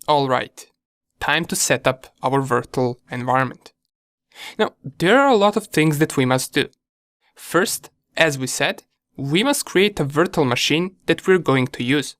Alright, time to set up our virtual environment. Now, there are a lot of things that we must do. First, as we said, we must create a virtual machine that we're going to use.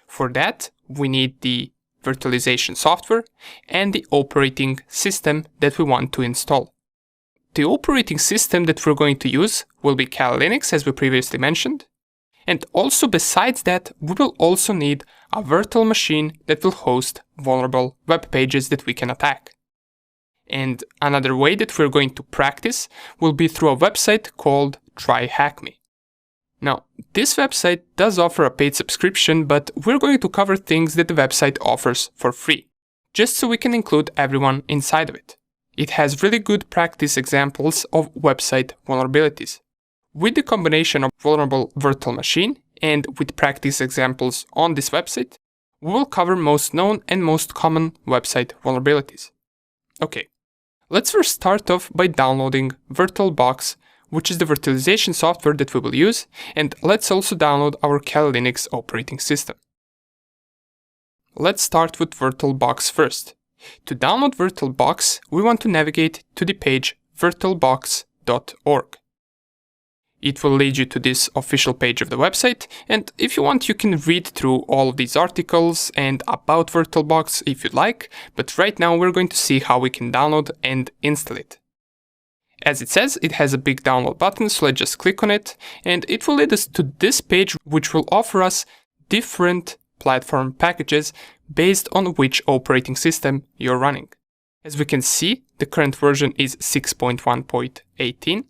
For that, we need the virtualization software and the operating system that we want to install. The operating system that we're going to use will be Kali Linux, as we previously mentioned. And also besides that, we will also need a virtual machine that will host vulnerable web pages that we can attack. And another way that we're going to practice will be through a website called TryHackMe. Now, this website does offer a paid subscription, but we're going to cover things that the website offers for free, just so we can include everyone inside of it. It has really good practice examples of website vulnerabilities. With the combination of vulnerable virtual machine and with practice examples on this website, we will cover most known and most common website vulnerabilities. Okay, let's first start off by downloading VirtualBox, which is the virtualization software that we will use, and let's also download our Kali Linux operating system. Let's start with VirtualBox first. To download VirtualBox, we want to navigate to the page virtualbox.org. It will lead you to this official page of the website, and if you want, you can read through all of these articles and about VirtualBox if you'd like, but right now we're going to see how we can download and install it. As it says, it has a big download button, so let's just click on it, and it will lead us to this page, which will offer us different platform packages based on which operating system you're running. As we can see, the current version is 6.1.18,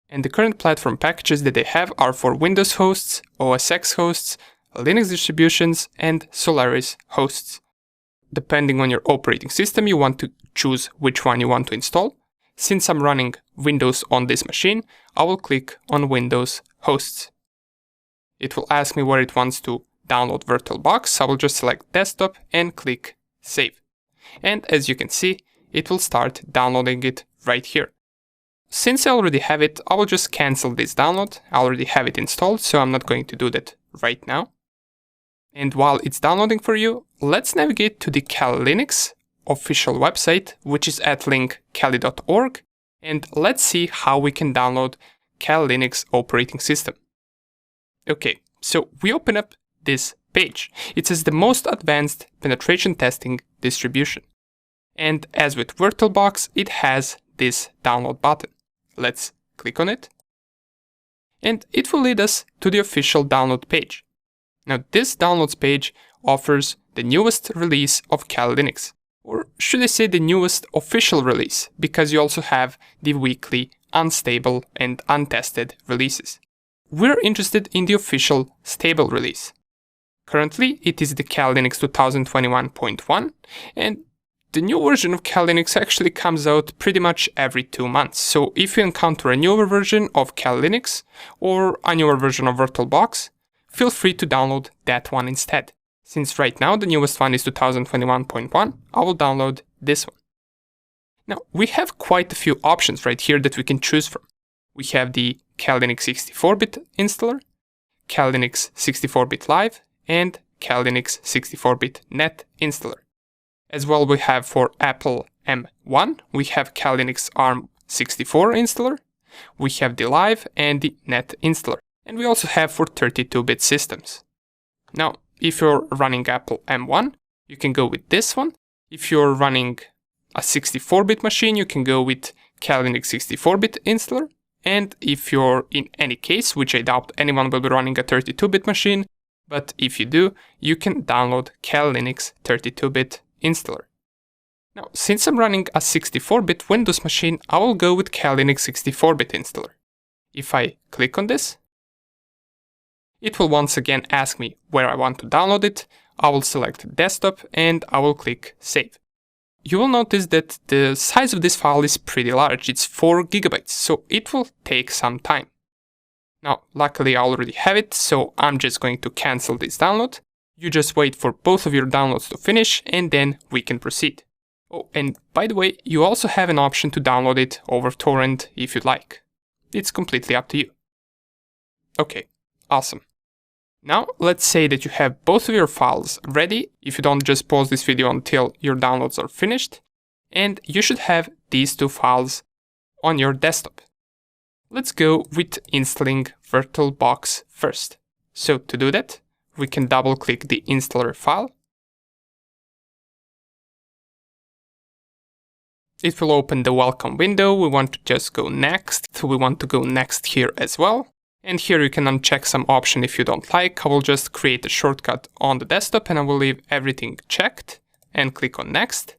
and the current platform packages that they have are for Windows hosts, OS X hosts, Linux distributions, and Solaris hosts. Depending on your operating system, you want to choose which one you want to install. Since I'm running Windows on this machine, I will click on Windows hosts. It will ask me where it wants to download VirtualBox. I will just select desktop and click save. And as you can see, it will start downloading it right here. Since I already have it, I will just cancel this download. I already have it installed, so I'm not going to do that right now. And while it's downloading for you, let's navigate to the Kali Linux official website, which is at link kali.org, and let's see how we can download Kali Linux operating system. Okay, so we open up this page. It says the most advanced penetration testing distribution. And as with VirtualBox, it has this download button. Let's click on it. And it will lead us to the official download page. Now this downloads page offers the newest release of Kali Linux. Or should I say the newest official release, because you also have the weekly unstable and untested releases. We're interested in the official stable release. Currently, it is the Kali Linux 2021.1, and the new version of Kali Linux actually comes out pretty much every 2 months. So if you encounter a newer version of Kali Linux or a newer version of VirtualBox, feel free to download that one instead. Since right now the newest one is 2021.1, I will download this one. Now, we have quite a few options right here that we can choose from. We have the Kali Linux 64-bit installer, Kali Linux 64-bit live, and Kali Linux 64-bit net installer. As well, we have for Apple M1, we have Kali Linux ARM64 installer, we have the live and the net installer, and we also have for 32-bit systems. Now, if you're running Apple M1, you can go with this one. If you're running a 64-bit machine, you can go with Kali Linux 64-bit installer. And if you're in any case, which I doubt anyone will be running a 32-bit machine, but if you do, you can download Kali Linux 32-bit installer. Now, since I'm running a 64-bit Windows machine, I will go with Kali Linux 64-bit installer. If I click on this, it will once again ask me where I want to download it. I will select desktop and I will click save. You will notice that the size of this file is pretty large. It's 4 GB, so it will take some time. Now, luckily I already have it, so I'm just going to cancel this download. You just wait for both of your downloads to finish and then we can proceed. Oh, and by the way, you also have an option to download it over torrent if you'd like. It's completely up to you. Okay, awesome. Now, let's say that you have both of your files ready, if you don't just pause this video until your downloads are finished, and you should have these two files on your desktop. Let's go with installing VirtualBox first. So to do that, we can double click the installer file. It will open the welcome window. We want to just go next. So we want to go next here as well. And here you can uncheck some option if you don't like. I will just create a shortcut on the desktop and I will leave everything checked and click on next.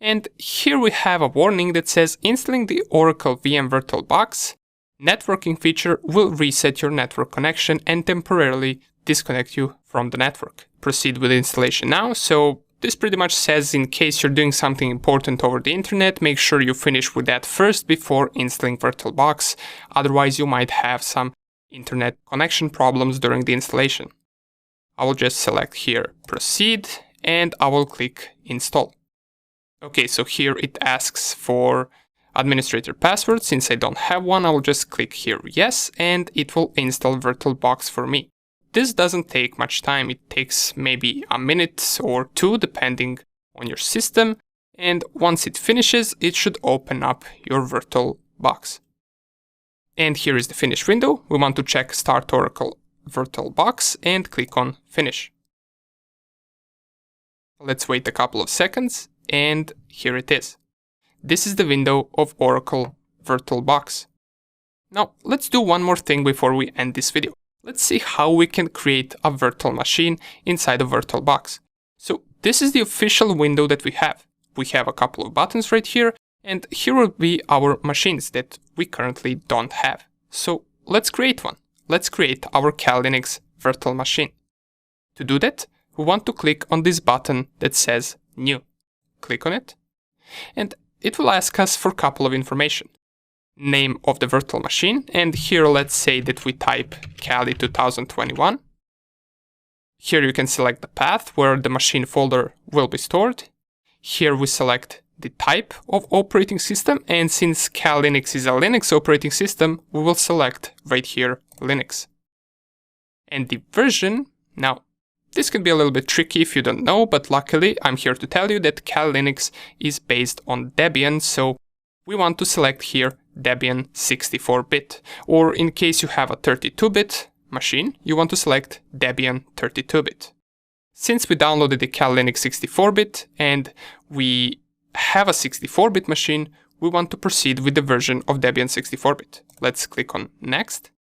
And here we have a warning that says installing the Oracle VM VirtualBox networking feature will reset your network connection and temporarily disconnect you from the network. Proceed with installation now. So this pretty much says in case you're doing something important over the internet, make sure you finish with that first before installing VirtualBox. Otherwise you might have some internet connection problems during the installation. I will just select here proceed and I will click install. Okay, so here it asks for administrator password. Since I don't have one, I will just click here yes and it will install VirtualBox for me. This doesn't take much time. It takes maybe a minute or two depending on your system, and once it finishes it should open up your VirtualBox. And here is the finish window. We want to check Start Oracle VirtualBox and click on Finish. Let's wait a couple of seconds and here it is. This is the window of Oracle VirtualBox. Now let's do one more thing before we end this video. Let's see how we can create a virtual machine inside of VirtualBox. So this is the official window that we have. We have a couple of buttons right here. And here will be our machines that we currently don't have. So let's create one. Let's create our Kali Linux virtual machine. To do that, we want to click on this button that says New. Click on it. And it will ask us for a couple of information. Name of the virtual machine. And here let's say that we type Kali 2021. Here you can select the path where the machine folder will be stored. Here we select the type of operating system, and since Kali Linux is a Linux operating system, we will select right here Linux. And the version, now this can be a little bit tricky if you don't know, but luckily I'm here to tell you that Kali Linux is based on Debian, so we want to select here Debian 64-bit, or in case you have a 32-bit machine, you want to select Debian 32-bit. Since we downloaded the Kali Linux 64-bit and we have a 64-bit machine, we want to proceed with the version of Debian 64-bit. Let's click on Next.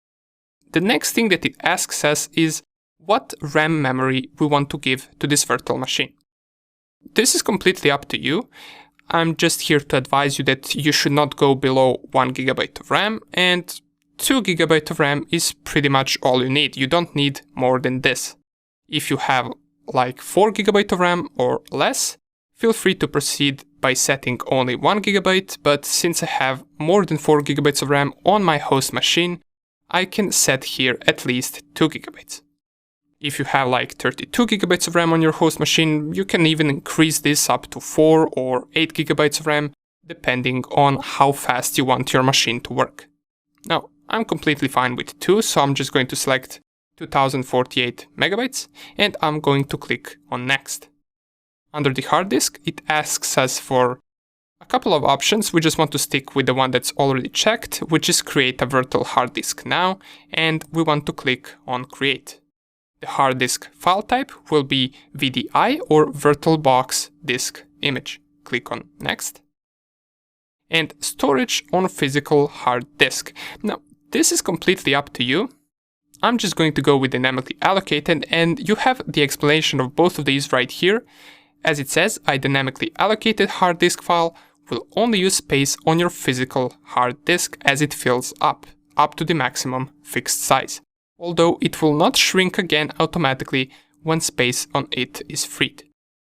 The next thing that it asks us is what RAM memory we want to give to this virtual machine. This is completely up to you. I'm just here to advise you that you should not go below 1 GB of RAM, and 2 GB of RAM is pretty much all you need. You don't need more than this. If you have like 4 GB of RAM or less, feel free to proceed by setting only 1 GB, but since I have more than 4 GB of RAM on my host machine, I can set here at least 2 GB. If you have like 32 GB of RAM on your host machine, you can even increase this up to 4 or 8 GB of RAM, depending on how fast you want your machine to work. Now, I'm completely fine with 2, so I'm just going to select 2048 MB, and I'm going to click on Next. Under the hard disk, it asks us for a couple of options. We just want to stick with the one that's already checked, which is create a virtual hard disk now, and we want to click on create. The hard disk file type will be VDI or VirtualBox disk image. Click on next. And storage on physical hard disk. Now, this is completely up to you. I'm just going to go with dynamically allocated, and you have the explanation of both of these right here. As it says, a dynamically allocated hard disk file will only use space on your physical hard disk as it fills up to the maximum fixed size, although it will not shrink again automatically when space on it is freed.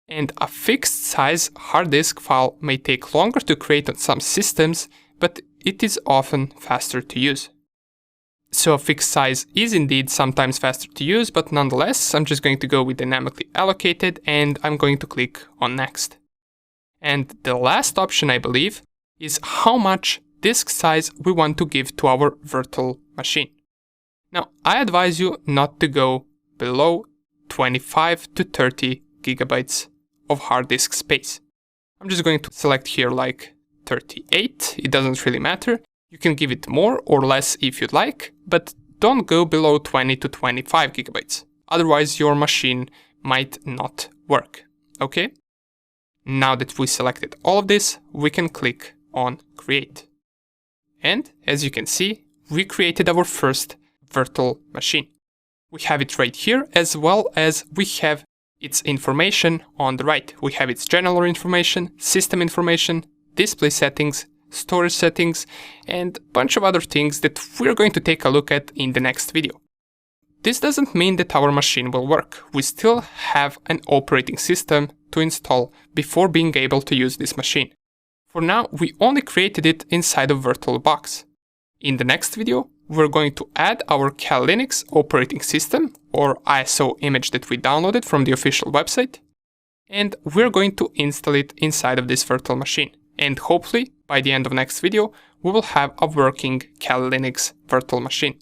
And a fixed size hard disk file may take longer to create on some systems, but it is often faster to use. So a fixed size is indeed sometimes faster to use, but nonetheless, I'm just going to go with dynamically allocated and I'm going to click on next. And the last option, I believe, is how much disk size we want to give to our virtual machine. Now, I advise you not to go below 25 to 30 gigabytes of hard disk space. I'm just going to select here like 38, it doesn't really matter. You can give it more or less if you'd like, but don't go below 20 to 25 gigabytes. Otherwise your machine might not work, okay? Now that we selected all of this, we can click on Create. And as you can see, we created our first virtual machine. We have it right here, as well as we have its information on the right. We have its general information, system information, display settings, storage settings, and a bunch of other things that we're going to take a look at in the next video. This doesn't mean that our machine will work. We still have an operating system to install before being able to use this machine. For now, we only created it inside of VirtualBox. In the next video, we're going to add our Kali Linux operating system or ISO image that we downloaded from the official website, and we're going to install it inside of this virtual machine. And hopefully, by the end of next video, we will have a working Kali Linux virtual machine.